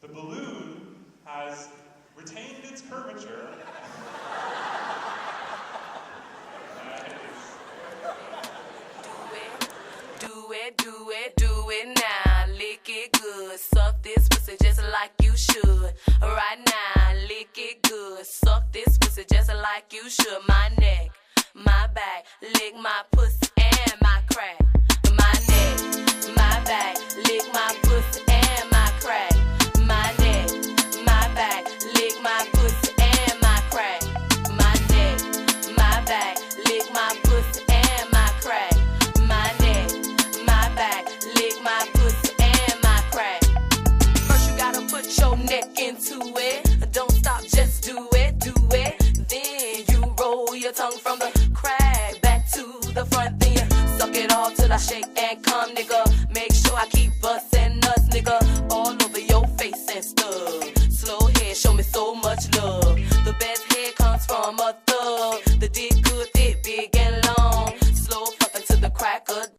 The balloon has retained its curvature. Do it now, lick it good. Suck this pussy just like you should. Right now, lick it good. Suck this pussy just like you should. My neck, my back, lick my pussy and my crack. My neck, my back, lick my pussy and my crack. My neck, my back, lick my pussy and my crack. My neck, my back, lick my pussy and my crack. My neck, my back, lick my pussy and my crack. First you gotta put your neck into it. Don't stop, just do it, do it. Then you roll your tongue from the crack back to the front. Then you suck it all till I shake and come, nigga. Make sure I keep bustin' nuts, nigga, all over your face and stuff. Slow head, show me so much love. The best head comes from a thug. The dick good, thick, big and long. Slow fucking to the crack of